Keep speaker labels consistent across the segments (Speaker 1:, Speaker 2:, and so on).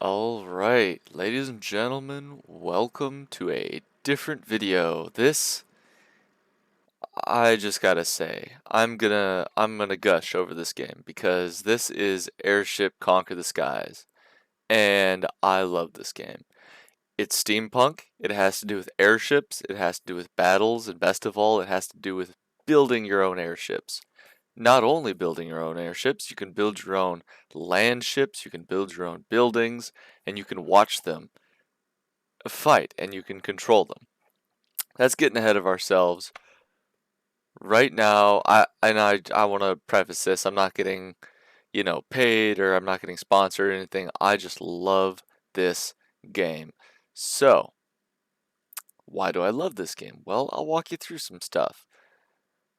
Speaker 1: Alright, ladies and gentlemen, welcome to a different video. I just gotta say, I'm gonna gush over this game because this is Airship Conquer the Skies, and I love this game. It's steampunk, it has to do with airships, it has to do with battles, and best of all, it has to do with building your own airships. Not only building your own airships, you can build your own land ships, you can build your own buildings, and you can watch them fight and you can control them. That's getting ahead of ourselves. Right now, I want to preface this. I'm not getting, paid, or I'm not getting sponsored or anything. I just love this game. So, why do I love this game? Well, I'll walk you through some stuff.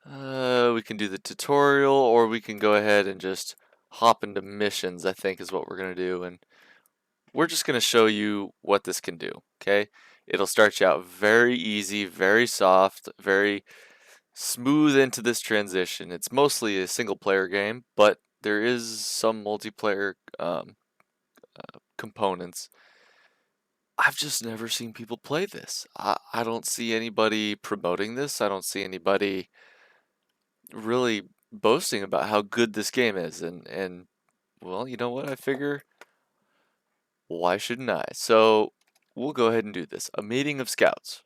Speaker 1: We can do the tutorial, or we can go ahead and just hop into missions, I think is what we're going to do. And we're just going to show you what this can do, okay? It'll start you out very easy, very soft, very smooth into this transition. It's mostly a single player game, but there is some multiplayer components. I've just never seen people play this. I don't see anybody promoting this. I don't see anybody really boasting about how good this game is. And well, you know what? I figure, why shouldn't I? So we'll go ahead and do this. A meeting of scouts.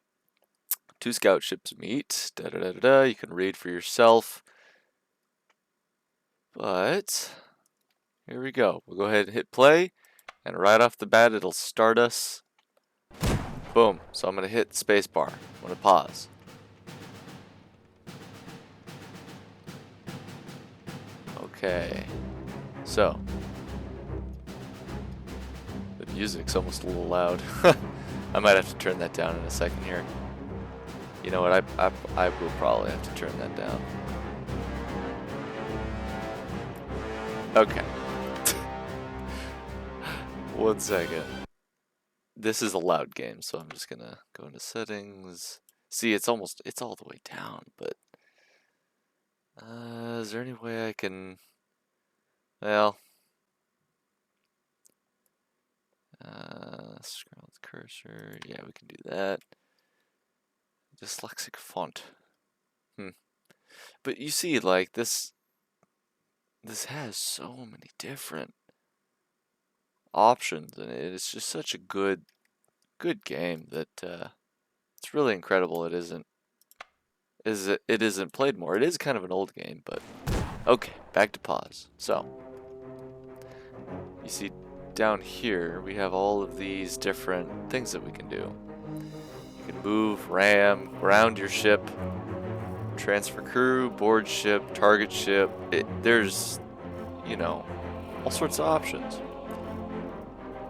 Speaker 1: Two scout ships meet. Da da da da da. You can read for yourself. But here we go. We'll go ahead and hit play, and right off the bat, it'll start us. Boom. So I'm gonna hit spacebar. I'm gonna pause. Okay. So the music's almost a little loud. I might have to turn that down in a second here. You know what? I will probably have to turn that down. Okay. 1 second. This is a loud game, so I'm just gonna go into settings. See, it's all the way down, but is there any way I can, well, scroll with cursor, yeah, we can do that. Dyslexic font. But you see, like, this has so many different options, and it's just such a good game that it's really incredible it isn't played more. It is kind of an old game, but okay, back to pause. So you see down here we have all of these different things that we can do. You can move, ram, ground your ship, transfer crew, board ship, target ship. There's, all sorts of options.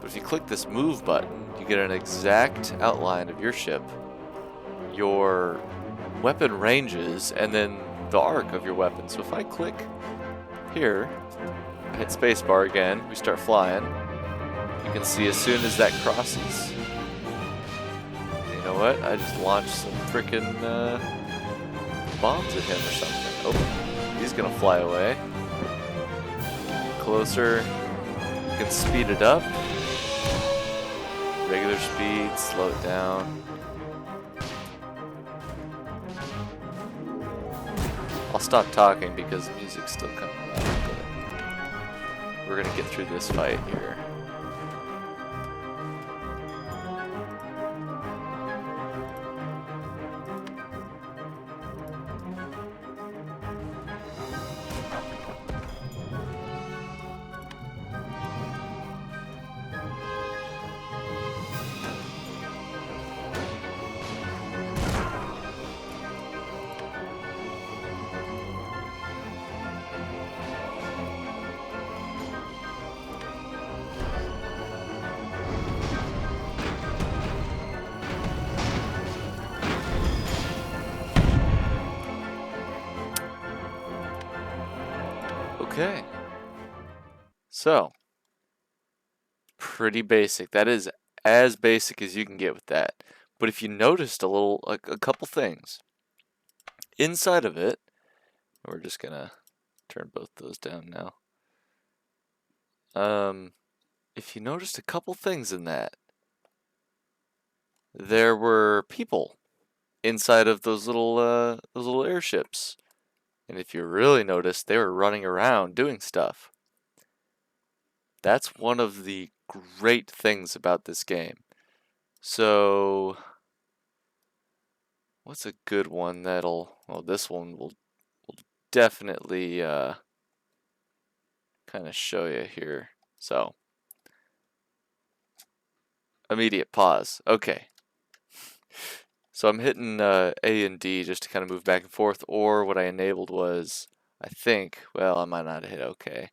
Speaker 1: But if you click this move button, you get an exact outline of your ship, your weapon ranges, and then the arc of your weapon. So if I click here, I hit spacebar again, we start flying. You can see as soon as that crosses, you know what? I just launched some freaking bombs at him or something. Oh, he's gonna fly away. Closer. You can speed it up. Regular speed, slow it down. I'll stop talking because the music's still kind of loud, but we're gonna get through this fight here. Okay, so pretty basic. That is as basic as you can get with that. But if you noticed a couple things inside of it, we're just gonna turn both those down now. if you noticed a couple things in that, there were people inside of those little airships. And if you really noticed, they were running around doing stuff. That's one of the great things about this game. So, what's a good one that'll, well, this one will definitely kind of show you here. So, immediate pause. Okay. So I'm hitting A and D just to kind of move back and forth, or what I enabled was, I think, well, I might not hit OK.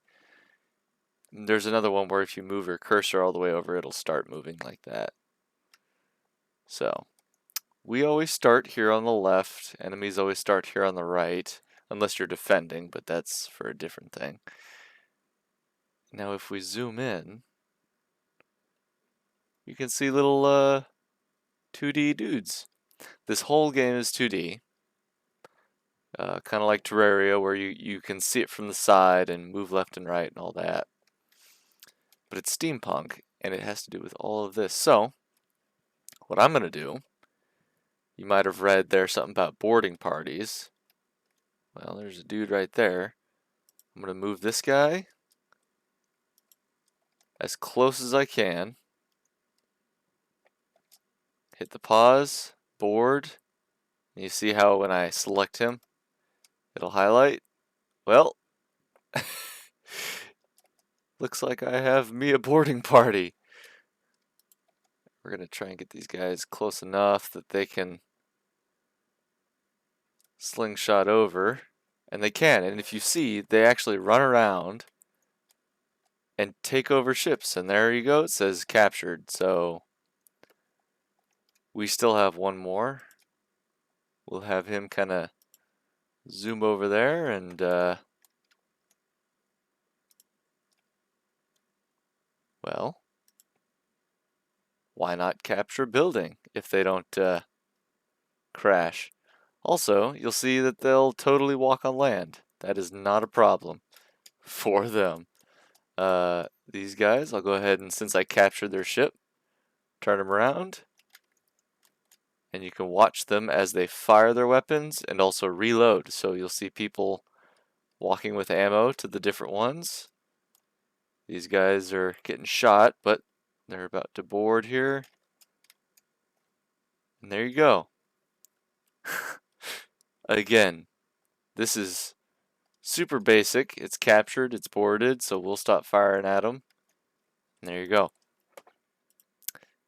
Speaker 1: There's another one where if you move your cursor all the way over, it'll start moving like that. So, we always start here on the left, enemies always start here on the right, unless you're defending, but that's for a different thing. Now if we zoom in, you can see little 2D dudes. This whole game is 2D. Kind of like Terraria, where you can see it from the side and move left and right and all that. But it's steampunk, and it has to do with all of this. So, what I'm going to do, you might have read there's something about boarding parties. Well, there's a dude right there. I'm going to move this guy as close as I can. Hit the pause, board. And you see how when I select him, it'll highlight. Well, looks like I have me a boarding party. We're going to try and get these guys close enough that they can slingshot over. And they can. And if you see, they actually run around and take over ships. And there you go. It says captured. So we still have one more. We'll have him kind of zoom over there and well, why not capture a building if they don't crash? Also, you'll see that they'll totally walk on land. That is not a problem for them. These guys, I'll go ahead and since I captured their ship, turn them around. And you can watch them as they fire their weapons and also reload. So you'll see people walking with ammo to the different ones. These guys are getting shot, but they're about to board here. And there you go. Again, this is super basic. It's captured, it's boarded, so we'll stop firing at them. And there you go.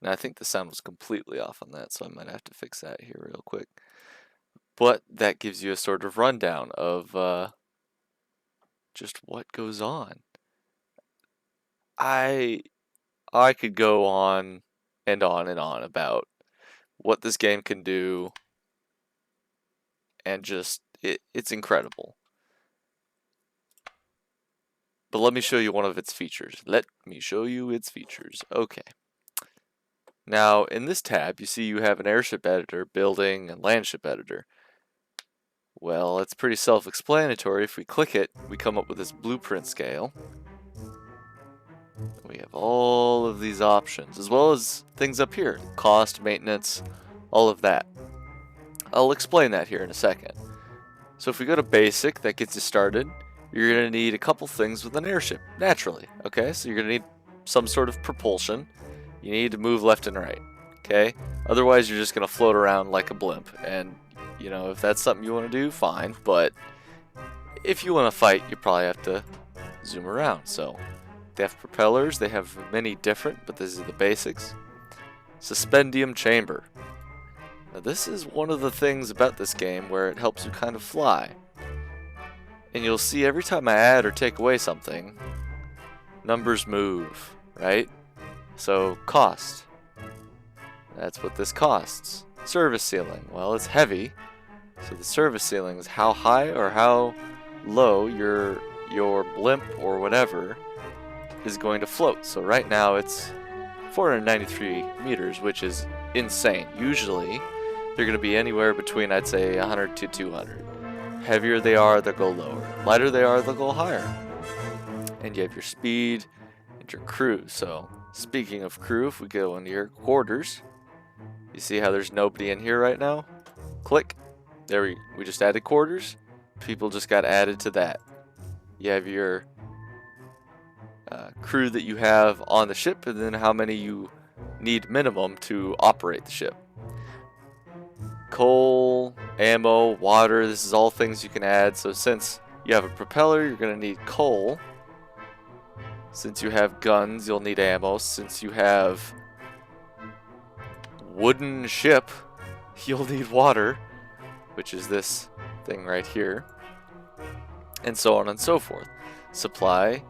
Speaker 1: Now I think the sound was completely off on that, so I might have to fix that here real quick. But that gives you a sort of rundown of just what goes on. I could go on and on and on about what this game can do, and just it's incredible. But let me show you one of its features. Let me show you its features. Okay. Now, in this tab, you see you have an airship editor, building, and landship editor. Well, it's pretty self-explanatory. If we click it, we come up with this blueprint scale. We have all of these options, as well as things up here. Cost, maintenance, all of that. I'll explain that here in a second. So if we go to basic, that gets you started. You're going to need a couple things with an airship, naturally. Okay, so you're going to need some sort of propulsion. You need to move left and right, okay? Otherwise, you're just going to float around like a blimp. And, you know, if that's something you want to do, fine. But if you want to fight, you probably have to zoom around. So they have propellers. They have many different, but this is the basics. Suspendum chamber. Now, this is one of the things about this game where it helps you kind of fly. And you'll see every time I add or take away something, numbers move, right? So, cost. That's what this costs. Service ceiling. Well, it's heavy. So the service ceiling is how high or how low your blimp or whatever is going to float. So right now it's 493 meters, which is insane. Usually they're going to be anywhere between, I'd say, 100 to 200. Heavier they are, they'll go lower. Lighter they are, they'll go higher. And you have your speed, and your crew. So, speaking of crew, if we go into your quarters, you see how there's nobody in here right now? Click. There we just added quarters. People just got added to that. You have your crew that you have on the ship, and then how many you need minimum to operate the ship. Coal, ammo, water, this is all things you can add. So since you have a propeller, you're going to need coal. Since you have guns, you'll need ammo. Since you have wooden ship, you'll need water, which is this thing right here. And so on and so forth. Supply,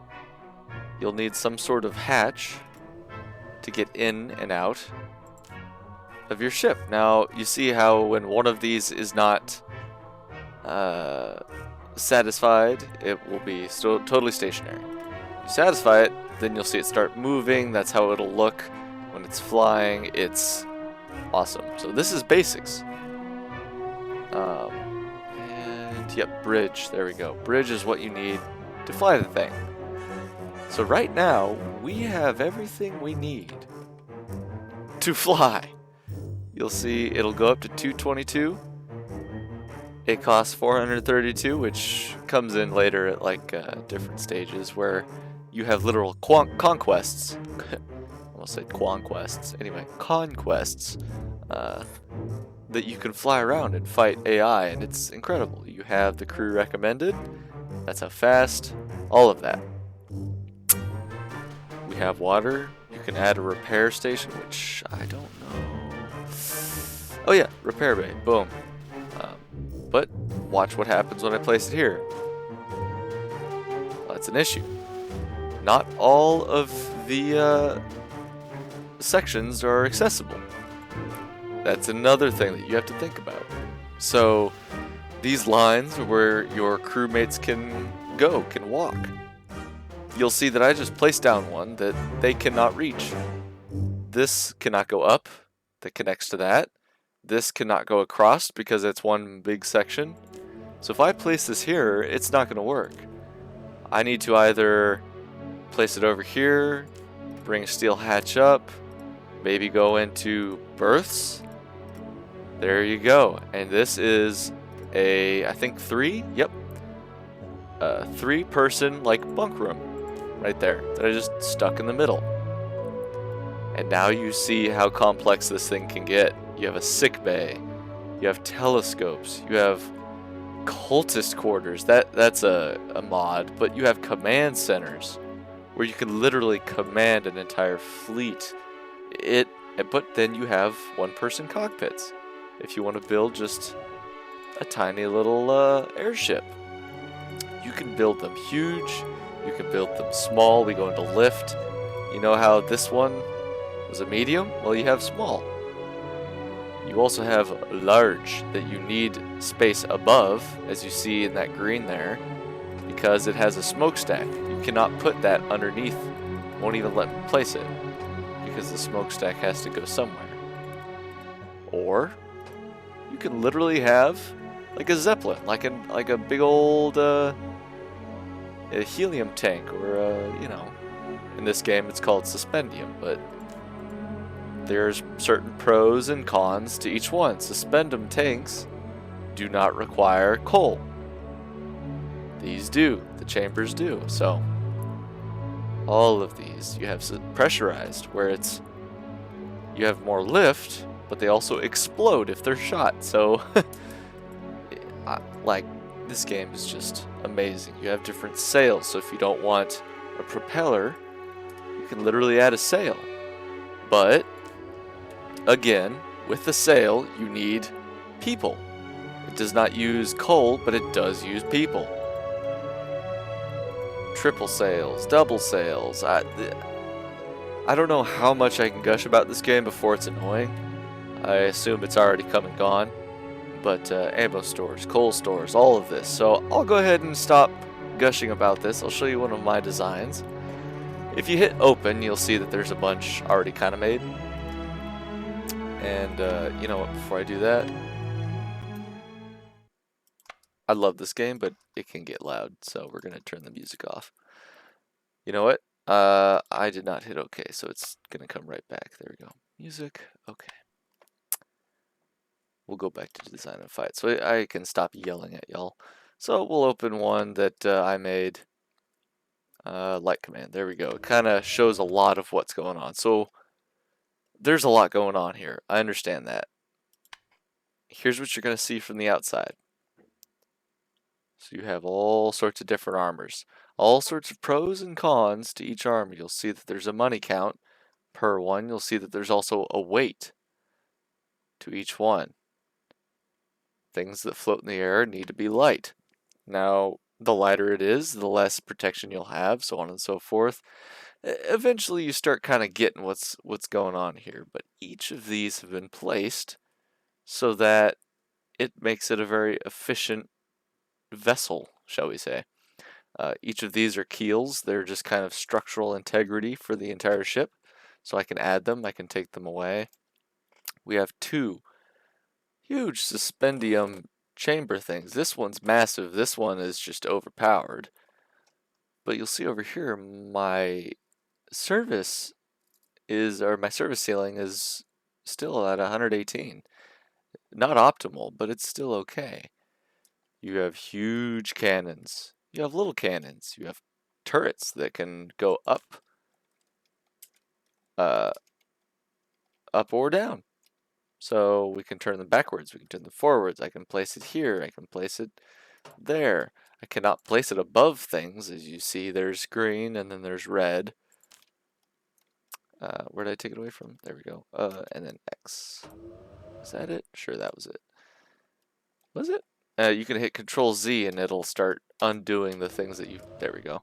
Speaker 1: you'll need some sort of hatch to get in and out of your ship. Now, you see how when one of these is not satisfied, it will be still totally stationary. You satisfy it, then you'll see it start moving. That's how it'll look when it's flying. It's awesome. So this is basics. And yep, bridge. There we go. Bridge is what you need to fly the thing. So right now, we have everything we need to fly. You'll see it'll go up to 222. It costs 432, which comes in later at like different stages where you have literal conquests. Almost said conquests. Anyway, conquests that you can fly around and fight AI, and it's incredible. You have the crew recommended. That's how fast. All of that. We have water. You can add a repair station, which I don't know. Oh yeah, repair bay. Boom. But watch what happens when I place it here. Well, that's an issue. Not all of the sections are accessible. That's another thing that you have to think about. So these lines are where your crewmates can go, can walk. You'll see that I just placed down one that they cannot reach. This cannot go up, that connects to that. This cannot go across because it's one big section. So if I place this here, it's not going to work. I need to either place it over here, bring a steel hatch up, maybe go into berths. There you go. And this is I think 3? Yep. 3-person, like, bunk room. Right there. That I just stuck in the middle. And now you see how complex this thing can get. You have a sick bay. You have telescopes. You have cultist quarters. That's a mod. But you have command centers where you can literally command an entire fleet. But then you have 1-person cockpits. If you want to build just a tiny little airship, you can build them huge. You can build them small. We go into lift. You know how this one was a medium? Well, you have small. You also have large, that you need space above, as you see in that green there, because it has a smokestack. You cannot put that underneath. Won't even let me place it, because the smokestack has to go somewhere. Or you can literally have like a zeppelin, like a big old a helium tank, or in this game it's called suspendium, but there's certain pros and cons to each one. Suspendum tanks do not require coal. These do. The chambers do. So all of these you have pressurized, where you have more lift, but they also explode if they're shot. So like, this game is just amazing. You have different sails. So if you don't want a propeller, you can literally add a sail. But again, with the sail, you need people. It does not use coal, but it does use people. Triple sails, double sails. I don't know how much I can gush about this game before it's annoying. I assume it's already come and gone. But ammo stores, coal stores, all of this. So I'll go ahead and stop gushing about this. I'll show you one of my designs. If you hit open, you'll see that there's a bunch already kind of made. And you know what, before I do that, I love this game, but it can get loud, so we're going to turn the music off. You know what? I did not hit OK, so it's gonna come right back. There we go. Music, OK. We'll go back to design and fight, so I can stop yelling at y'all. So we'll open one that I made. Light command. There we go. It kind of shows a lot of what's going on. So there's a lot going on here. I understand that. Here's what you're going to see from the outside. So you have all sorts of different armors. All sorts of pros and cons to each armor. You'll see that there's a money count per one. You'll see that there's also a weight to each one. Things that float in the air need to be light. Now, the lighter it is, the less protection you'll have, so on and so forth. Eventually you start kind of getting what's going on here, but each of these have been placed so that it makes it a very efficient vessel, shall we say. Each of these are keels. They're just kind of structural integrity for the entire ship. So I can add them, I can take them away. We have two huge suspendium chamber things. This one's massive. This one is just overpowered. But you'll see over here my service ceiling is still at 118. Not optimal, but it's still okay. You have huge cannons. You have little cannons. You have turrets that can go up or down. So we can turn them backwards, we can turn them forwards. I can place it here, I can place it there. I cannot place it above things. As you see, there's green and then there's red. Where did I take it away from? There we go. And then X. Is that it? Sure, that was it. Was it? You can hit Control Z and it'll start undoing the things that there we go,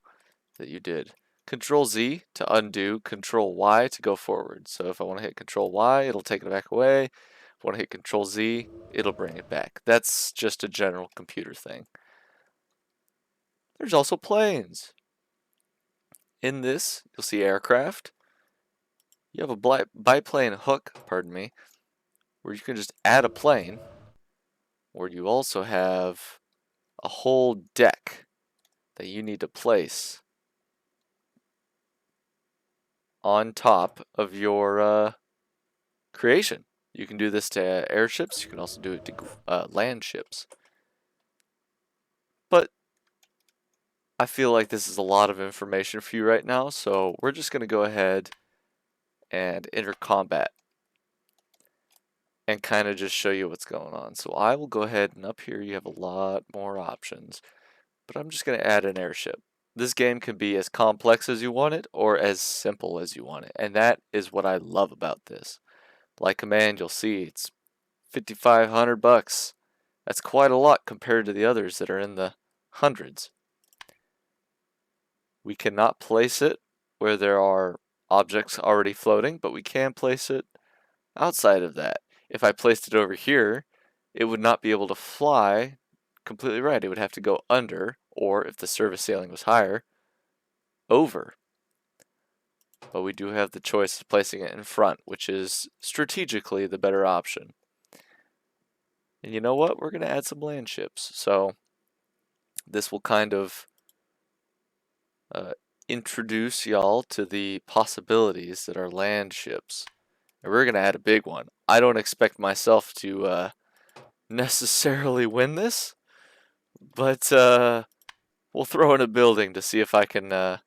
Speaker 1: that you did. Control Z to undo, Control Y to go forward. So if I want to hit Control Y, it'll take it back away. If I want to hit Control Z, it'll bring it back. That's just a general computer thing. There's also planes. In this, you'll see aircraft. You have a biplane hook, pardon me, where you can just add a plane, or you also have a whole deck that you need to place on top of your creation. You can do this to airships. You can also do it to landships. But I feel like this is a lot of information for you right now, so we're just going to go ahead and enter combat and kind of just show you what's going on. So I will go ahead, and up here you have a lot more options, but I'm just going to add an airship. This game can be as complex as you want it or as simple as you want it, and that is what I love about this. Like command, you'll see it's $5,500. That's quite a lot compared to the others that are in the hundreds. We cannot place it where there are objects already floating, but we can place it outside of that. If I placed it over here, it would not be able to fly completely right. It would have to go under, or if the service ceiling was higher, over. But we do have the choice of placing it in front, which is strategically the better option. And you know what? We're going to add some landships. So this will kind of introduce y'all to the possibilities that are landships. And we're going to add a big one. I don't expect myself to necessarily win this, but we'll throw in a building to see if I can, I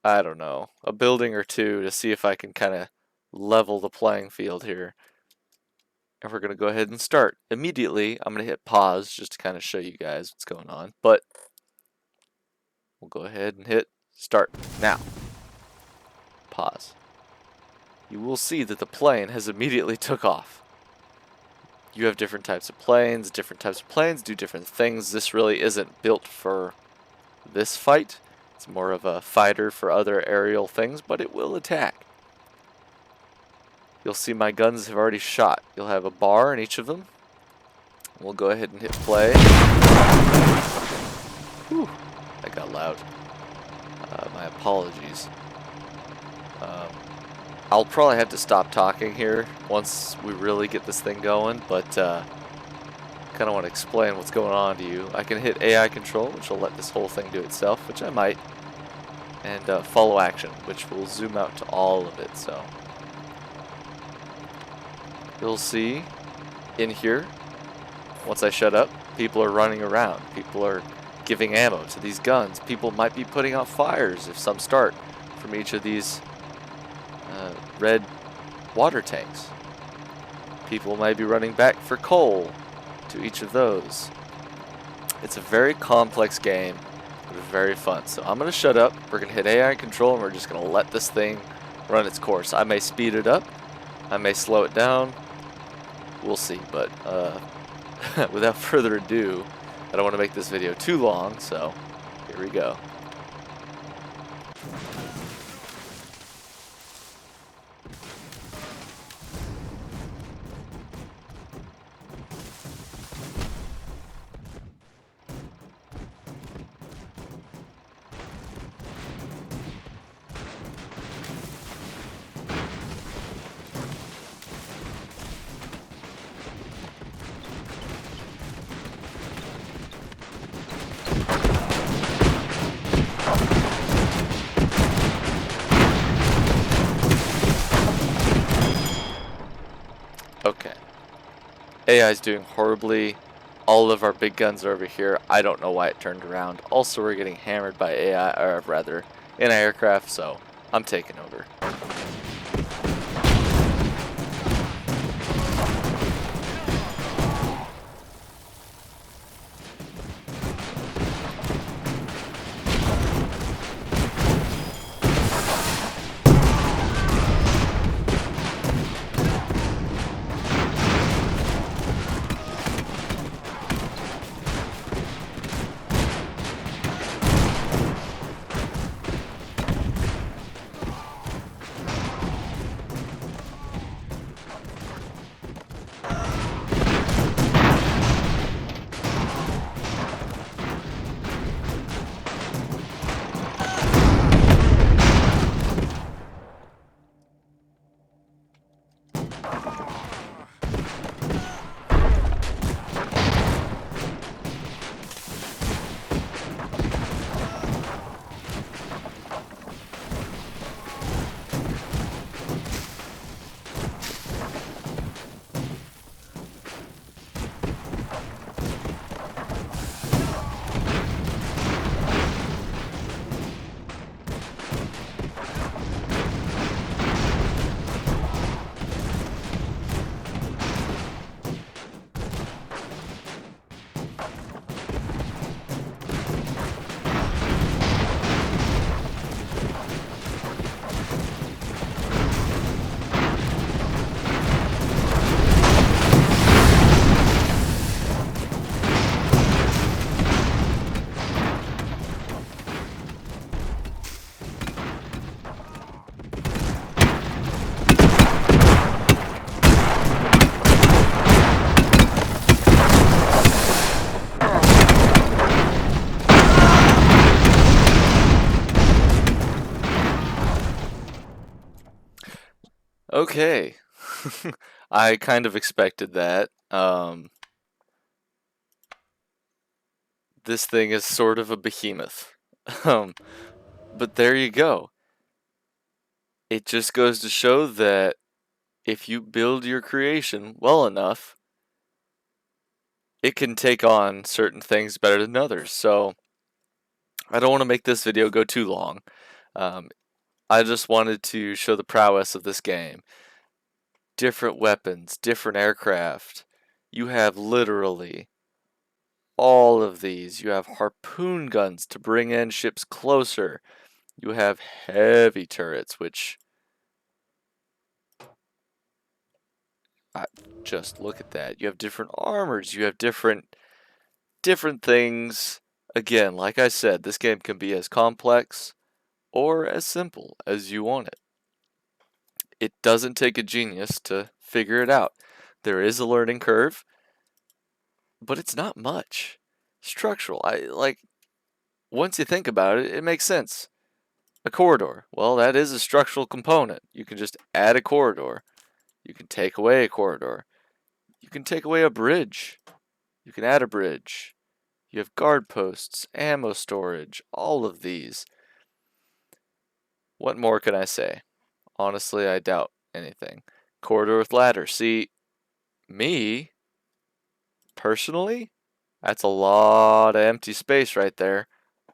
Speaker 1: don't know, a building or two to see if I can kind of level the playing field here. And we're going to go ahead and start. Immediately, I'm going to hit pause just to kind of show you guys what's going on. But we'll go ahead and hit start now. Pause. You will see that the plane has immediately took off. You have different types of planes. Different types of planes do different things. This really isn't built for this fight. It's more of a fighter for other aerial things, but it will attack. You'll see my guns have already shot. You'll have a bar in each of them. We'll go ahead and hit play. Whew, that got loud. My apologies. I'll probably have to stop talking here once we really get this thing going, but kind of want to explain what's going on to you. I can hit AI control, which will let this whole thing do itself, which I might, and follow action, which will zoom out to all of it. So you'll see in here, once I shut up, people are running around. People are giving ammo to these guns. People might be putting out fires if some start from each of these red water tanks. People might be running back for coal to each of those. It's a very complex game, but very fun. So I'm going to shut up. We're going to hit AI control, and we're just going to let this thing run its course. I may speed it up. I may slow it down. We'll see. But without further ado, I don't want to make this video too long, so here we go. Okay. AI is doing horribly. All of our big guns are over here. I don't know why it turned around. Also, we're getting hammered by AI, or rather, anti-aircraft, so I'm taking over. Okay. I kind of expected that. This thing is sort of a behemoth. But there you go. It just goes to show that if you build your creation well enough, it can take on certain things better than others. So I don't want to make this video go too long. I just wanted to show the prowess of this game. Different weapons, different aircraft. You have literally all of these. You have harpoon guns to bring in ships closer. You have heavy turrets, which just look at that. You have different armors. You have different things. Again, like I said, this game can be as complex or as simple as you want it. It doesn't take a genius to figure it out. There is a learning curve, but it's not much. Structural. Once you think about it, it makes sense. A corridor. Well, that is a structural component. You can just add a corridor. You can take away a corridor. You can take away a bridge. You can add a bridge. You have guard posts, ammo storage, all of these. What more can I say? Honestly, I doubt anything. Corridor with ladder. See, me, personally, that's a lot of empty space right there.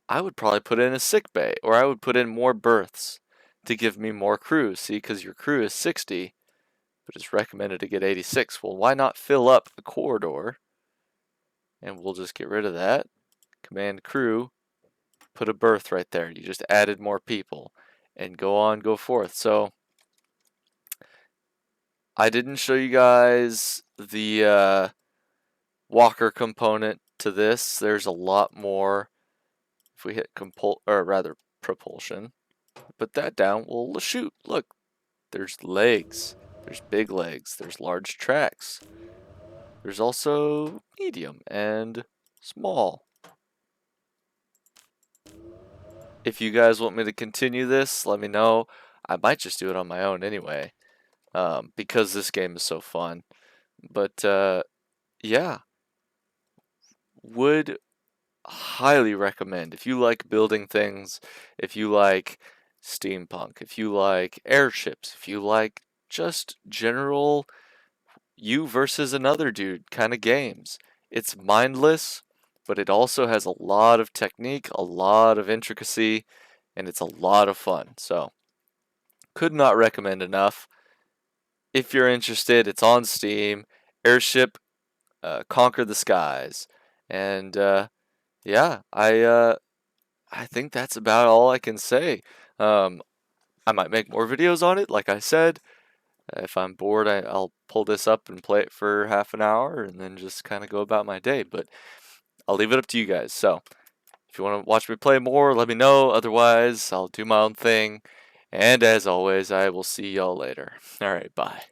Speaker 1: I would probably put in a sick bay, or I would put in more berths to give me more crew. See, because your crew is 60, but it's recommended to get 86. Well, why not fill up the corridor? And we'll just get rid of that. Command crew, put a berth right there. You just added more people, and go on, go forth. So I didn't show you guys the walker component to this. There's a lot more. If we hit propulsion, put that down. Well, shoot, look, there's legs. There's big legs. There's large tracks. There's also medium and small. If you guys want me to continue this, let me know. I might just do it on my own anyway, because this game is so fun. But yeah, would highly recommend. If you like building things, if you like steampunk, if you like airships, if you like just general you versus another dude kind of games. It's mindless, but it also has a lot of technique, a lot of intricacy, and it's a lot of fun. So, could not recommend enough. If you're interested, it's on Steam. Airship Conquer the Skies. And yeah, I think that's about all I can say. Um, I might make more videos on it, like I said. If I'm bored, I'll pull this up and play it for half an hour and then just kind of go about my day. But I'll leave it up to you guys. So if you want to watch me play more, let me know. Otherwise, I'll do my own thing. And as always, I will see y'all later. All right, bye.